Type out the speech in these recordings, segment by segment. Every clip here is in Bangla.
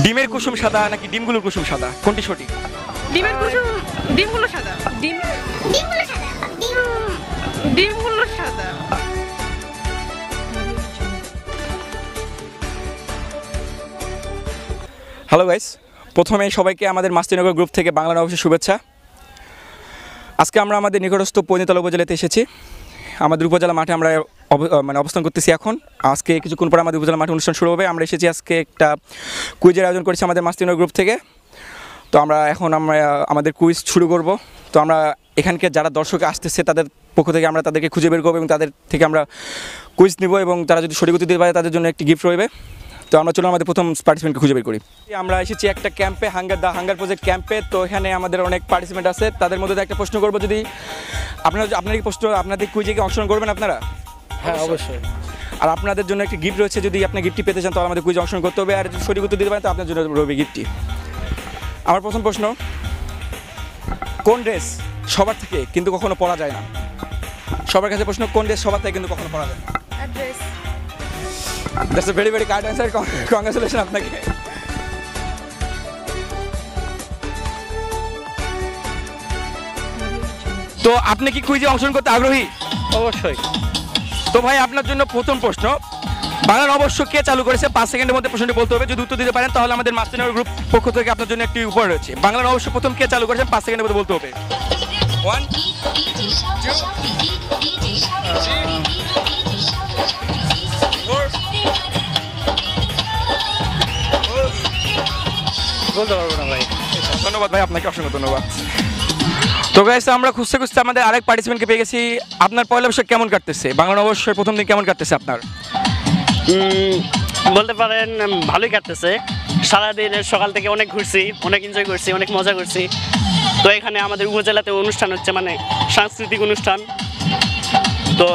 ডিমের কুসুম সাদা নাকি ডিমগুলোর কুসুম সাদা, কোনটি সঠিক? ডিমের কুসুম, ডিমগুলো সাদা। ডিমগুলো সাদা। হ্যালো গাইস, প্রথমে সবাইকে আমাদের মাস্তিনগর গ্রুপ থেকে বাংলা নববর্ষের শুভেচ্ছা। আজকে আমরা আমাদের নিকটস্থ পৈনীতলা উপজেলাতে এসেছি। আমাদের উপজেলা মাঠে আমরা অবস্থান করতেছি এখন। আজকে কিছুক্ষণ পর আমাদের উপজেলা মাঠে অনুষ্ঠান শুরু হবে। আমরা এসেছি আজকে একটা কুইজের আয়োজন করেছি আমাদের মাস্তিনগর গ্রুপ থেকে। তো আমরা আমাদের কুইজ শুরু করব। তো আমরা এখানকে যারা দর্শক আসতেছে তাদের পক্ষ থেকে আমরা তাদেরকে খুঁজে বের করবো এবং তাদের থেকে আমরা কুইজ নিব এবং তারা যদি সঠিক উত্তর দিতে পারে তাদের জন্য একটি গিফট রয়েবে। তো আমরা চলুন আমাদের প্রথম পার্টিসিপেন্টকে খুঁজে বের করি। আমরা এসেছি একটা ক্যাম্পে, হাঙ্গার প্রজেক্ট ক্যাম্পে। তো এখানে আমাদের অনেক পার্টিসিপেন্ট আছে, তাদের মধ্যে একটা প্রশ্ন করবো। যদি আপনাদের কুইজে কি অংশগ্রহণ করবেন আপনারা? হ্যাঁ, অবশ্যই। আর আপনাদের জন্য একটি গিফট রয়েছে, যদি আপনি গিফটটি পেতে চান তাহলে আমাদের কুইজে অংশগ্রহণ করতে হবে। আর যদি সঠিক উত্তর দিতে পারেন তো আপনার জন্য রয়েছে গিফটটি। আমার প্রথম প্রশ্ন, কোন ড্রেস সবার থেকে কিন্তু কখনো পরা যায় না? সবার কাছে প্রশ্ন, কোন ড্রেস সবার থেকে কিন্তু কখনো পরা যায় না? That's a very very kind answer. Congratulations আপনাকে। তো আপনি কি কুইজে অংশগ্রহণ করতে আগ্রহী? অবশ্যই। তো ভাই আপনার জন্য প্রথম প্রশ্ন, বাংলা নববর্ষ কে চালু করেছে? 5 সেকেন্ডের মধ্যে প্রশ্নটি বলতে হবে। যদি উত্তর দিতে পারেন তাহলে আমাদের মাস্তিনগর গ্রুপ পক্ষ থেকে আপনার জন্য একটি উপহার রয়েছে। বাংলা নববর্ষ প্রথম কে চালু করেছেন 5 সেকেন্ডের মধ্যে বলতে হবে। 1 2 বলতে পারবো না ভাই। ধন্যবাদ ভাই, আপনাকে অসংখ্য ধন্যবাদ। তো গাইস, আমরা খুঁজতে খুঁজতে আমাদের আরেক পার্টিসিপেন্টকে পেয়ে গেছি। আপনার পয়লা বৈশাখ কেমন কাটতেছে? বাংলা নববর্ষের প্রথম দিন কেমন কাটতেছে আপনার? বলতে পারেন ভালোই কাটতেছে। সারাদিন সকাল থেকে অনেক ঘুরছি, অনেক এনজয় করছি, অনেক মজা করছি। তো এখানে আমাদের উপজেলাতে অনুষ্ঠান হচ্ছে, মানে সাংস্কৃতিক অনুষ্ঠান। তো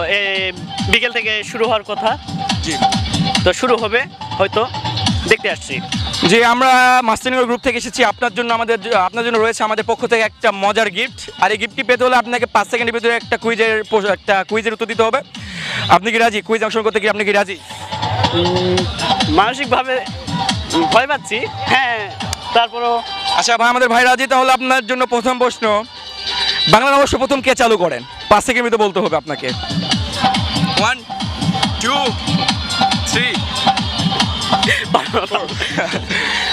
বিকেল থেকে শুরু হওয়ার কথা। জি, তো শুরু হবে হয়তো, দেখতে আসছি। যে আমরা মাস্তিনগর গ্রুপ থেকে এসেছি, আপনার জন্য রয়েছে আমাদের পক্ষ থেকে একটা মজার গিফট। আর এই গিফটটি পেতে হলে আপনাকে 5 সেকেন্ডের ভিতরে একটা কুইজের উত্তর দিতে হবে। আপনি কি রাজি? কুইজ অংশগ্রহণ করতে কি আপনি কি রাজি? মানসিকভাবে ভয় পাচ্ছি, হ্যাঁ, তারপরও। আচ্ছা ভাই, আমাদের ভাই রাজি। তাহলে আপনার জন্য প্রথম প্রশ্ন, বাংলা নববর্ষ প্রথম কে চালু করেন? 5 সেকেন্ডের ভিতরে বলতে হবে আপনাকে। 1 2 3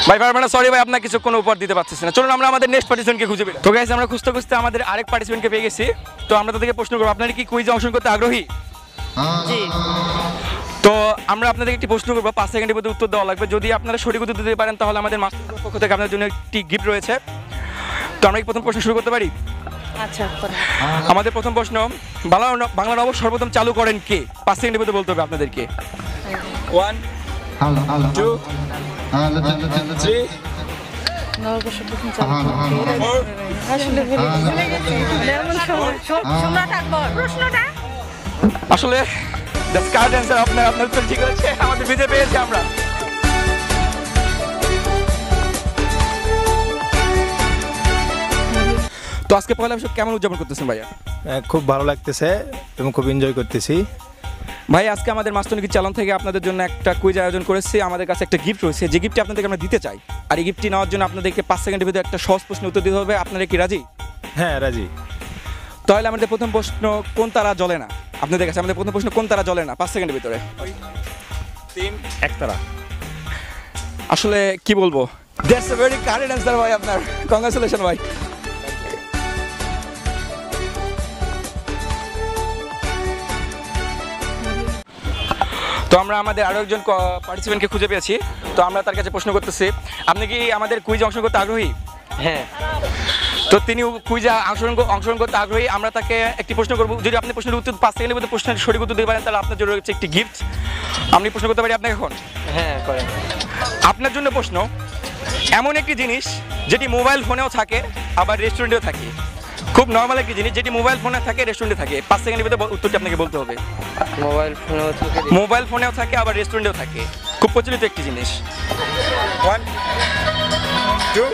ভাই পারবেন না, সরি ভাই, আপনার কিছু কোনো উপহার দিতে পারতেছি না। চলুন আমরা আমাদের নেক্সট পার্টিসিপেন্টকে খুঁজে পেলাম। তো গাইস, আমরা খুঁজতে খুঁজতে আমাদের আরেক পার্টিসিপেন্টকে পেয়ে গেছি। তো আমরা তাদেরকে প্রশ্ন করবো, আপনারা কি কুইজে অংশগ্রহণ করতে আগ্রহী? জি। তো আমরা আপনাদের একটি প্রশ্ন করবো, 5 সেকেন্ডের মধ্যে উত্তর দেওয়া লাগবে। যদি আপনারা সঠিক উত্তর দিতে পারেন তাহলে আমাদের মাস্টার পক্ষ থেকে আপনাদের জন্য একটি গিফট রয়েছে। তো আমরা কি প্রথম প্রশ্ন শুরু করতে পারি? আচ্ছা, আমাদের প্রথম প্রশ্ন, বাংলা নববর্ষ সর্বপ্রথম চালু করেন কে? 5 সেকেন্ডের মধ্যে বলতে হবে আপনাদেরকে। 1 2 3 নববর্ষ প্রথম চালু আসলে প্রশ্নটা আসলে দ্যাটস কারেক্ট অ্যানসার। আপনার উত্তর ঠিক হয়েছে, আমাদের বিজয় পেয়েছি আমরা। তো আজকে পয়লা বৈশাখ কেমন উদযাপন করতেছেন ভাইয়া? খুব ভালো লাগতেছে এবং খুব এনজয় করতেছি। ভাই, আজকে আমাদের মাস্টারনিকি চ্যানেল থেকে আপনাদের জন্য একটা কুইজ আয়োজন করেছি। আমাদের কাছে একটা গিফট রয়েছে, যে গিফটটি আপনাদেরকে আমরা দিতে চাই। আর এই গিফটটি নেওয়ার জন্য আপনাদেরকে 5 সেকেন্ডের ভিতরে একটা সহজ প্রশ্ন উত্তর দিতে হবে। আপনারা কি রাজি? হ্যাঁ, রাজি। তাহলে আমাদের প্রথম প্রশ্ন, কোন তারা জ্বলে না? আপনাদের কাছে আমাদের প্রথম প্রশ্ন, কোন তারা জ্বলে না? 5 সেকেন্ডের ভিতরে। 3 একতারা। আসলে কি বলবো, that's a very correct answer ভাই আপনার। কংগ্রাচুলেশন ভাই। তো আমরা আমাদের আরও একজন পার্টিসিপেন্টকে খুঁজে পেয়েছি। তো আমরা তার কাছে প্রশ্ন করতেছি, আপনি কি আমাদের কুইজে অংশগ্রহণ করতে আগ্রহী? হ্যাঁ। তো তিনি কুইজে অংশগ্রহণ করতে আগ্রহী। আমরা তাকে একটি প্রশ্ন করবো। যদি আপনি প্রশ্নের উত্তর 5 সেকেন্ডের মধ্যে প্রশ্নের সঠিক উত্তর দিতে পারেন তাহলে আপনার জন্য রয়েছে একটি গিফট। আমি প্রশ্ন করতে পারি আপনাকে এখন? হ্যাঁ, করেন। আপনার জন্য প্রশ্ন, এমন একটি জিনিস যেটি মোবাইল ফোনেও থাকে আবার রেস্টুরেন্টেও থাকে। খুব নর্মাল একটি জিনিস যেটি মোবাইল ফোনে থাকে, রেস্টুরেন্টে থাকে। 5 সেকেন্ডের ভিতরে উত্তরটি আপনাকে বলতে হবে। মোবাইল ফোনেও থাকে আবার রেস্টুরেন্টেও থাকে, খুব প্রচলিত একটি জিনিস। 1 2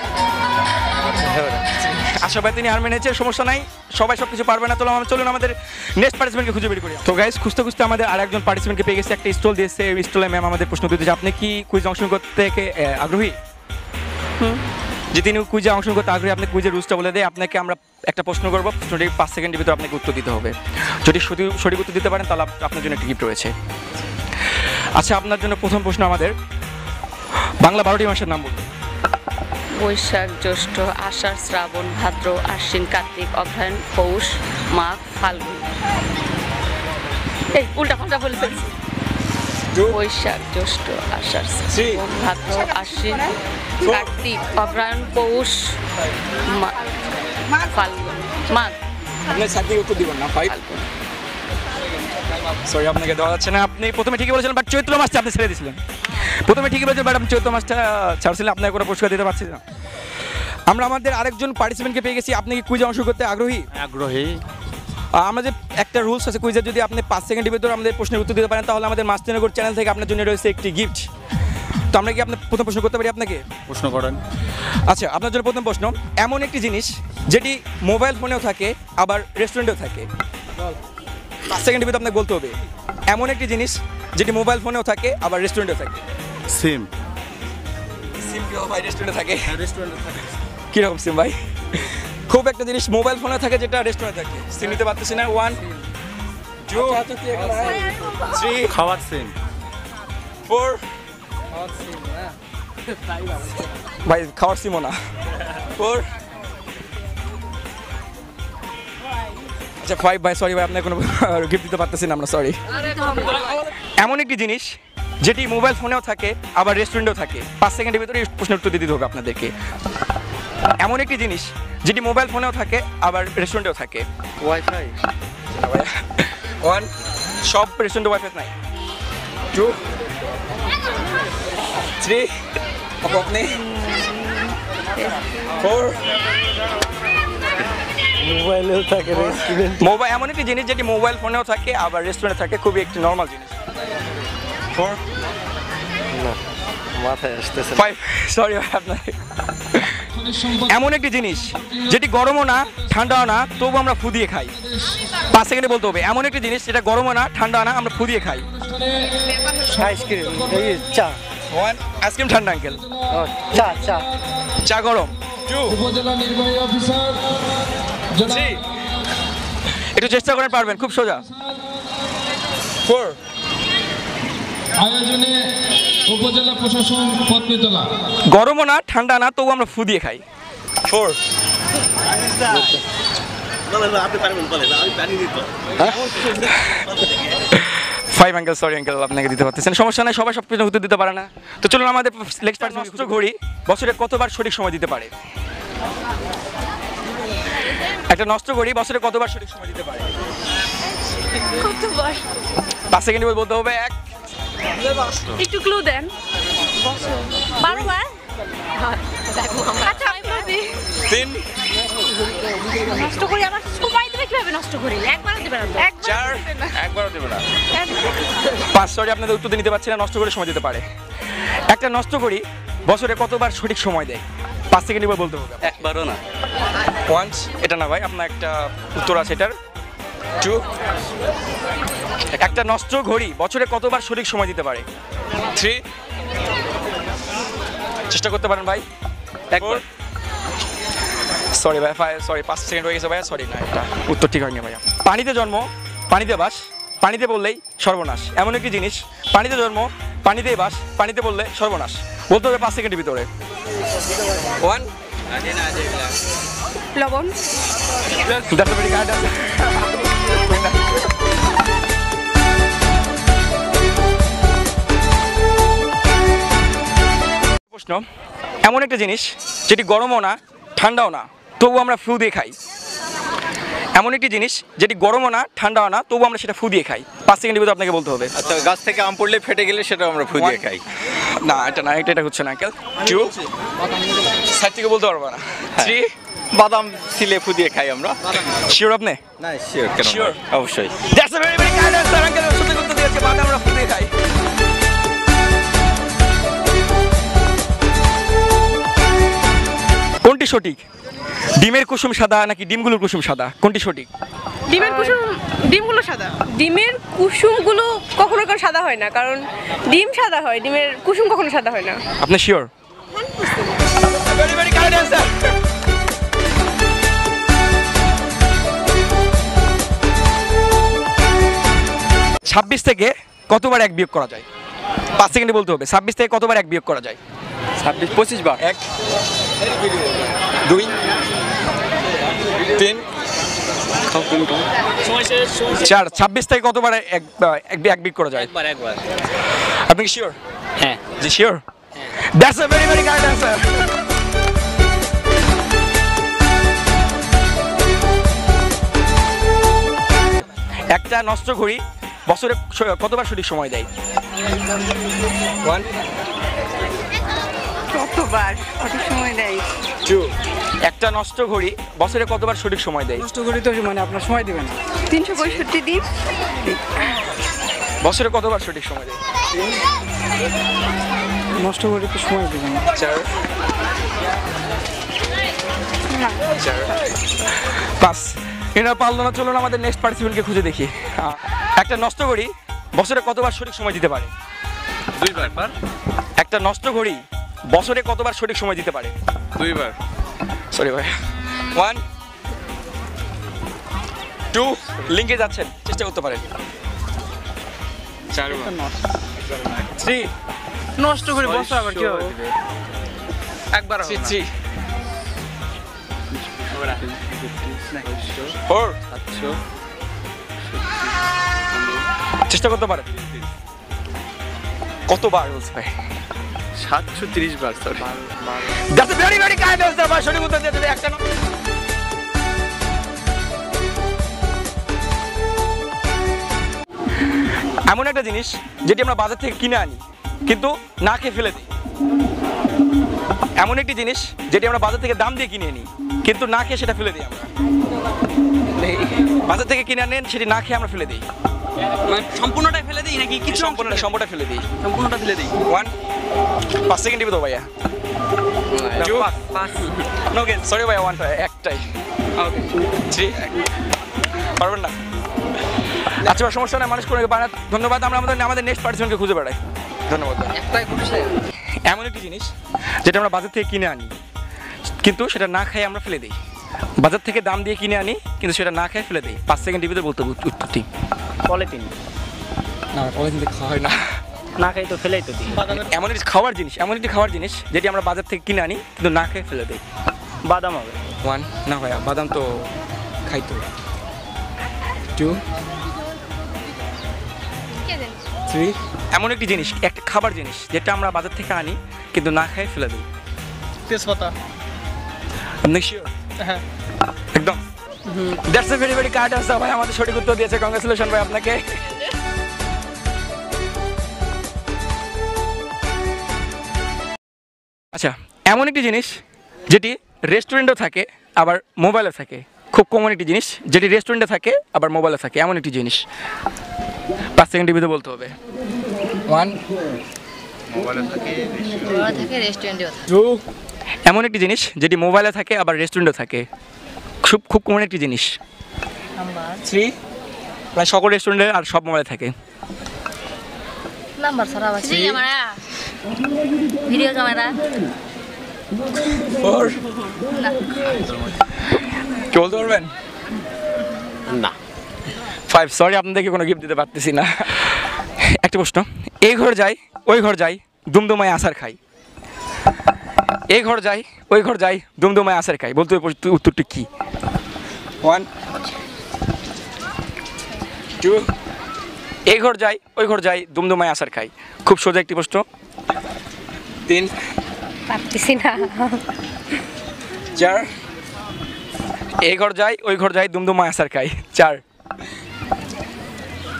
আশা ভাই তিনি হার মেনেছে, সমস্যা নাই, সবাই সব কিছু পারবে না। চলুন আমাদের নেক্সট পার্টিসিপেন্টকে খুঁজে বের করি। তো গাইস, খুঁজতে খুঁজতে আমাদের আরেকজন পার্টিসিপেন্টকে পেয়ে গেছে। একটা স্টল দিয়েছে, স্টলে ম্যাম আমাদের প্রশ্ন দিতে যে আপনি কি কুইজ অংশগ্রহণ করতে আগ্রহী? যে তিনি কুইজে অংশগ্রহণ করতে আগ্রহী, আপনি কুইজের রুলসটা বলে দেয়। আপনাকে আমরা একটা প্রশ্ন করবো, প্রশ্নটি 5 সেকেন্ডের ভিতরে আপনাকে উত্তর দিতে হবে। যদি সঠিক উত্তর দিতে পারেন তাহলে আপনার জন্য একটা গিফট রয়েছে। আচ্ছা, আপনার জন্য প্রথম প্রশ্ন আমাদের, বাংলা 12টি মাসের নাম বলুন। বৈশাখ, জ্যৈষ্ঠ, আষাঢ়, শ্রাবণ, ভাদ্র, আশ্বিন, কার্তিক, অগ্রহায়ণ, পৌষ, মাঘ, ফাল্গুন। এই উল্টা পাল্টা বলে ফেলছি। বৈশাখ, জ্যৈষ্ঠ, আষাঢ়, শ্রাবণ, ভাদ্র, আশ্বিন, কার্তিক, অগ্রহায়ণ, পৌষ, ফাল্গুন, মাঘ, আপনি সাথে উত্তর দিবেন না, 5। ফাল্গুন। সরি, আপনাকে দেওয়া যাচ্ছে না। আপনি প্রথমে ঠিকই বলেছিলেন, বাট চৈত্র মাসটা আপনি ছেড়ে দিয়েছিলেন। প্রথমে ঠিকই বলেছিলেন, বাট আপনি চৈত্র মাসটা ছাড়ছিলেন, আপনাকে কোনো পুরস্কার দিতে পারছি না। আমরা আমাদের আরেকজন পার্টিসিপেন্টকে পেয়ে গেছি। আপনি কি কুইজে অংশগ্রহণ করতে আগ্রহী? আগ্রহী। আমাদের একটা রুলস আছে কুইজের, যদি আপনি 5 সেকেন্ডের ভিতরে আমাদের প্রশ্নের উত্তর দিতে পারেন তাহলে আমাদের মাস্তিনগর চ্যানেল থেকে আপনার জন্য রয়েছে একটি গিফট। তো আমরা কি আপনার প্রথম প্রশ্ন করতে পারি আপনাকে? প্রশ্ন করেন। আচ্ছা, আপনার জন্য প্রথম প্রশ্ন, এমন একটি জিনিস যেটি মোবাইল ফোনেও থাকে আবার রেস্টুরেন্টেও থাকে। 5 সেকেন্ডের ভিতরে আপনাকে বলতে হবে এমন একটি জিনিস যেটি মোবাইল ফোনেও থাকে আবার রেস্টুরেন্টেও থাকে। সিম। সিম কি ভাই রেস্টুরেন্টে থাকে? কীরকম সিম ভাই? খুব একটা জিনিস মোবাইল ফোনে থাকে যেটা রেস্টুরেন্টে থাকে। সিম নিতে পারতেছি না। 1 2 3 খাওয়ার সিম। 4 ভাই খাওয়ার সিমও না। 4 আচ্ছা 5 ভাই, সরি ভাই, আপনাকে কোনো গিফট দিতে পারতেছি না আমরা, সরি। এমন একটি জিনিস যেটি মোবাইল ফোনেও থাকে আবার রেস্টুরেন্টেও থাকে। 5 সেকেন্ডের ভিতরে এই প্রশ্নের উত্তর দিতে হবে আপনাদেরকে। এমন একটি জিনিস যেটি মোবাইল ফোনেও থাকে আবার রেস্টুরেন্টেও থাকে। ওয়াইফাই। 1 সব রেস্টুরেন্টে ওয়াইফাই নাই। 2 3 আপনি 4 মোবাইলেও থাকে, রেস্টুরেন্ট। মোবাইল এমন একটি জিনিস যেটি মোবাইল ফোনেও থাকে আবার রেস্টুরেন্টে থাকে, খুবই একটি নর্মাল জিনিস। 4 মাথায় আসতেছে। 5 সরি ভাই আপনার। এমন একটি জিনিস যেটি গরমও না ঠান্ডাও না তবু আমরা ফু দিয়ে খাই। 5 সেকেন্ডে বলতে হবে এমন একটি জিনিস যেটা গরমও না ঠান্ডা না আমরা ফু দিয়ে খাই। আইসক্রিম। এই চা। 1 আইসক্রিম ঠান্ডা আঙ্কেল। চা চা। চা গরম। 2 উপজেলা নির্বাহী অফিসার 3 একটু চেষ্টা করেন, পারবেন, খুব সোজা। 4 আয়োজনে উপজেলা প্রশাসন পত্নীতলা। গরমও না ঠান্ডা না তবু আমরা ফু দিয়ে খাই। 4 5 আঙ্কেল, সরি আঙ্কেল, আপনাকে দিতে পারতেছেন, সমস্যা নাই, সবাই সব কিছু উত্তর দিতে পারে না। তো চলুন আমাদের নেক্সট পার্ট। নষ্ট ঘড়ি বছরে কতবার সঠিক সময় দিতে পারে? একটা নষ্ট ঘড়ি বছরে কতবার সঠিক সময় দিতে পারে? কতবার? 5 সেকেন্ড বলতে হবে। 1 একটু ক্লু দেন। 12 বার? আচ্ছা, আমি বলে দিই। 3 নষ্ট করি আবার সময় দিলে কিভাবে নষ্ট করি? একবারও দেবে না তো? 4 একবারও দেবে না। 5 সরি, আপনাদের উত্তর নিতে পারছি না। নষ্ট করে সময় দিতে পারে। একটা নষ্ট করি বছরে কতবার সঠিক সময় দেয়? 5 সেকেন্ড বলতে হবে। একবারও না। 1 এটা না ভাই, আপনার একটা উত্তর আছে এটার। 2 একটা নষ্ট ঘড়ি বছরে কতবার সঠিক সময় দিতে পারে? 3 চেষ্টা করতে পারেন ভাই। একবার। সরি ভাই, 5 সেকেন্ড হয়ে গেছে ভাইয়া, সরি না, এটা উত্তর ঠিক হয়নি ভাইয়া। পানিতে জন্ম পানিতে বাস, পানিতে বললেই সর্বনাশ। এমন একটি জিনিস পানিতে জন্ম পানিতেই বাস, পানিতে বললে সর্বনাশ। বলতে হবে 5 সেকেন্ডের ভিতরে। 1 লবণ। That's a very good answer. প্রশ্ন, এমন একটা জিনিস যেটি গরমও না ঠান্ডাও না তবু আমরা ফু দিয়ে খাই। এমন একটি জিনিস যেটি গরমও না ঠান্ডাও না তবু আমরা সেটা ফু দিয়ে খাই। 5 সেকেন্ডের ভিতরে আপনাকে বলতে হবে। আচ্ছা, গাছ থেকে আম পড়লে ফেটে গেলে সেটা আমরা ফু দিয়ে খাই। না এটা না, এটা হচ্ছে না আঙ্কেল। 2 সাইড থেকে বলতে পারবো না। 3 বাদাম ছিলে ফু দিয়ে খাই আমরা। শিওর আপনি? না শিওর, কেন নয়? Sure. অবশ্যই। That's a very very kind answer uncle. সত্যি করতে দিয়েছে, বাদাম আমরা ফু দিয়ে খাই। কোনটি সঠিক? ডিমের কুসুম সাদা নাকি ডিমগুলোর কুসুম সাদা? কোনটি সঠিক? ডিমগুলো সাদা। ডিমের কুসুমগুলো কখনো কখনো সাদা হয় না, কারণ ডিম সাদা হয়, ডিমের কুসুম কখনো সাদা হয় না। আপনি শিওর? 26 থেকে কতবার 1 বিয়োগ করা যায়? 5 সেকেন্ডে বলতে হবে। 26 থেকে কতবার 1 বিয়োগ করা যায়? 25 বার 1 2 3 4 26 থেকে কতবার 1 বিয়োগ করা যায়? একবার আপনি কি শিওর? হ্যাঁ জি sure. That's a very very correct answer. একটা নষ্ট ঘড়ি বছরে কতবার সঠিক সময় দেয়? 1 কতবার সঠিক সময় দেয়? 2 একটা নষ্ট ঘড়ি বছরে কতবার সঠিক সময় দেয়? নষ্ট করি তো মানে আপনার সময় দিবেন 365 দিন। বছরে কতবার সঠিক সময় দেয়? নষ্ট করি তো সময় দিবেন 4 5 এরা পারলো না, চলুন আমাদের নেক্সট পার্টিসিপেন্টকে খুঁজে দেখি। একটা নষ্ট ঘড়ি বছরে কতবার সঠিক সময় দিতে পারে? 2 বার একটা নষ্ট ঘড়ি বছরে কতবার সঠিক সময় দিতে পারে? 2 বার সরি ভাই। 1 2 লিঙ্কে যাচ্ছেন, চেষ্টা করতে পারেন। 4 বার 3 নষ্ট করি বছর আবার কি হবে একবার 3 4 চেষ্টা করতে পারেন। কতবার বলছে ভাই? 730 বার sorry that's a very very kind of ভাই, সঠিক উত্তর দিয়েছে একটা। এমন একটা জিনিস যেটি আমরা বাজার থেকে কিনে আনি কিন্তু না খেয়ে ফেলে দিই। এমন একটি জিনিস যেটি আমরা বাজার থেকে দাম দিয়ে কিনে আনি কিন্তু না খেয়ে সেটা ফেলে দিই আমরা। বাজার থেকে কিনে আনেন, সেটি না খেয়ে আমরা ফেলে দিই। সম্পূর্ণটাই ফেলে দিই নাকি কিছু সম্পূর্ণটা ফেলে দিই। সম্পূর্ণটা ফেলে দিই 1 5 সেকেন্ড দিবে তো ভাইয়া। 2 নো গেন সরি ভাইয়া, 1 একটাই। 3 পারবেন না? আচ্ছা সমস্যা নাই, মানুষ করে পারে। ধন্যবাদ। আমরা আমাদের নেক্সট পার্টিসিপেন্টকে খুঁজে বেড়াই। ধন্যবাদ। এমন একটি জিনিস যেটা আমরা বাজার থেকে কিনে আনি কিন্তু সেটা না খাই আমরা ফেলে দিই। বাজার থেকে দাম দিয়ে কিনে আনি কিন্তু সেটা না খাই ফেলে দিই। 5 সেকেন্ড দিবে তো বলতে হবে উত্তরটি। পলিথিন না পলিথিন দিয়ে খাওয়া হয় না। না খাই তো ফেলেই তো দিই এমন একটি খাওয়ার জিনিস যেটি আমরা বাজার থেকে কিনে আনি কিন্তু না খেয়ে ফেলে দিই। বাদাম হবে 1 না ভাইয়া, বাদাম তো খাই তো। 2 3 এমন একটি জিনিস, একটা খাবার জিনিস যেটা আমরা বাজার থেকে আনি কিন্তু না খেয়ে ফেলে দিই। তেজপাতা আপনি শিওর? হ্যাঁ একদম। That's a very very correct answer ভাই, আমাদের সঠিক উত্তর দিয়েছে। কংগ্রেচুলেশন ভাই আপনাকে। আচ্ছা এমন একটি জিনিস যেটি রেস্টুরেন্টেও থাকে আবার মোবাইলে থাকে, খুব কমন একটি জিনিস যেটি রেস্টুরেন্টে থাকে আবার মোবাইলে থাকে, এমন একটি জিনিস। 5 সেকেন্ডের ভিতরে বলতে হবে। 1 2 এমন একটি জিনিস যেটি মোবাইলে থাকে আবার রেস্টুরেন্টে থাকে, খুব কমন একটি জিনিস। 3 প্রায় সকল রেস্টুরেন্টে আর সব মোবাইলে থাকে। নাম্বার ছাড়া আবার ক্যামেরা, ভিডিও ক্যামেরা। 4 কি বলতে পারবেন? না 5 সরি আপনাদেরকে কোনো গিফট দিতে পারতেছি না। একটা প্রশ্ন, এই ঘর যাই ওই ঘর যাই দুমদুমায় আসার খাই। এই ঘর যাই ওই ঘর যাই দুমদুমায় আসার খাই, বলতে হবে উত্তরটি কি? 1 2 এই ঘর যাই ওই ঘর যাই দুমদুমায় আসার খাই, খুব সোজা একটি প্রশ্ন। 3 পারতেছি না। 4 এই ঘর যাই ওই ঘর যাই দুমদুমায় আসার খাই। 4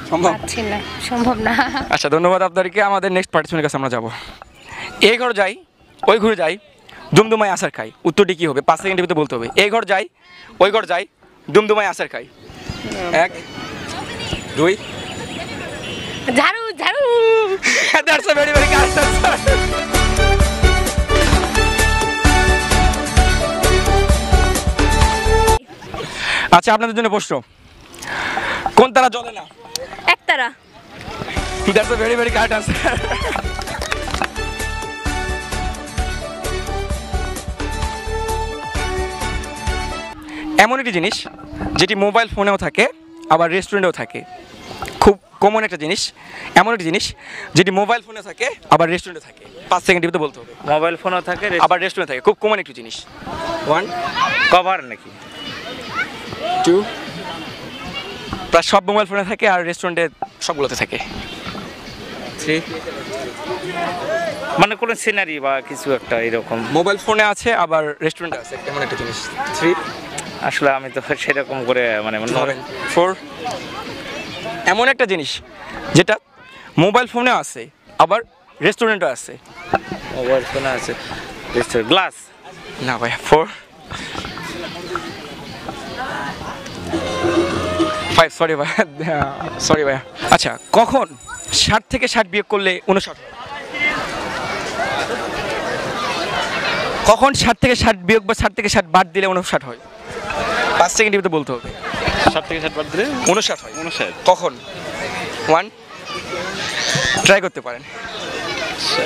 সম্ভব? পারছি না, সম্ভব না। আচ্ছা ধন্যবাদ আপনাদেরকে। আমাদের নেক্সট পার্টিসিপেন্টের কাছে আমরা যাব। এই ঘর যাই ওই ঘর যাই দুমদুমায় আসার খাই, উত্তরটি কি হবে? 5 সেকেন্ডের ভিতরে বলতে হবে। এই ঘর যাই ওই ঘর যাই দুমদুমায় আসার খাই। 1 2 ঝাড়ু ঝাড়ু। That's a very very correct answer. আচ্ছা আপনাদের জন্য প্রশ্ন, কোন তারা জ্বলে না? একতারা। That's a very very correct answer. এমন একটি জিনিস যেটি মোবাইল ফোনেও থাকে আবার রেস্টুরেন্টেও থাকে, খুব কমন একটা জিনিস, এমন একটা জিনিস যেটি মোবাইল ফোনে থাকে আবার রেস্টুরেন্টে থাকে। 5 সেকেন্ড টিভিতে বলতে হবে। মোবাইল ফোনও থাকে আবার রেস্টুরেন্টে থাকে, খুব কমন একটা জিনিস। 1 কভার নাকি? 2 প্রায় সব মোবাইল ফোনে থাকে আর রেস্টুরেন্টে সবগুলোতে থাকে। 3 মানে কোনো সিনারি বা কিছু একটা এরকম। মোবাইল ফোনে আছে আবার রেস্টুরেন্টে আছে, এমন একটা জিনিস। 3 আসলে আমি তো সেরকম করে মানে 4 এমন একটা জিনিস যেটা মোবাইল ফোনে আছে আবার রেস্টুরেন্টে আছে। মোবাইল ফোনে আছে গ্লাস। না ভাই। 4 5 সরি ভাই, সরি ভাই। আচ্ছা, কখন 60 থেকে 60 বিয়োগ করলে 59 হয়? কখন 60 থেকে 60 বিয়োগ বা 60 থেকে 60 বাদ দিলে 59 হয়? 5 সেকেন্ড টিভিতে বলতে হবে। 7 থেকে 7 বাদ দিলে 59 হয়। 59। কখন? 1 ট্রাই করতে পারেন।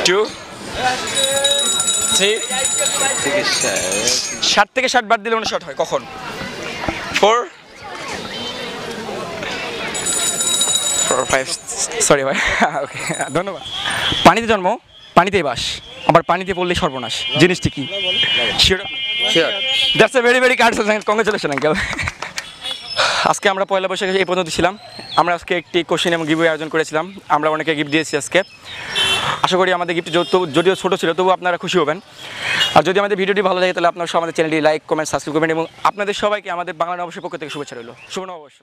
2 3 60 থেকে 60 বাদ দিলে 59 হয় কখন? 4 5 সরি ভাই। ওকে, ধন্যবাদ। পানিতে জন্ম, পানিতেই বাস, আবার পানিতে পড়লেই সর্বনাশ, জিনিসটি কি? Sure? That's a very very card science, congratulation uncle. আজকে আমরা পয়লা বৈশাখে এই পর্যন্ত ছিলাম। আমরা আজকে একটি কোশ্চেন এবং গিভওয়ে আয়োজন করেছিলাম। আমরা অনেকে গিফট দিয়েছি আজকে। আশা করি আমাদের গিফট যদিও ছোটো ছিল তবু আপনারা খুশি হবেন। আর যদি আমাদের ভিডিওটি ভালো লাগে তাহলে আপনারা সব আমাদের চ্যানেলটি লাইক, কমেন্ট, সাবস্ক্রাইব করবেন এবং আপনাদের সবাইকে আমাদের বাংলা নববর্ষের পক্ষ থেকে শুভেচ্ছা রইল। শুভ নববর্ষ।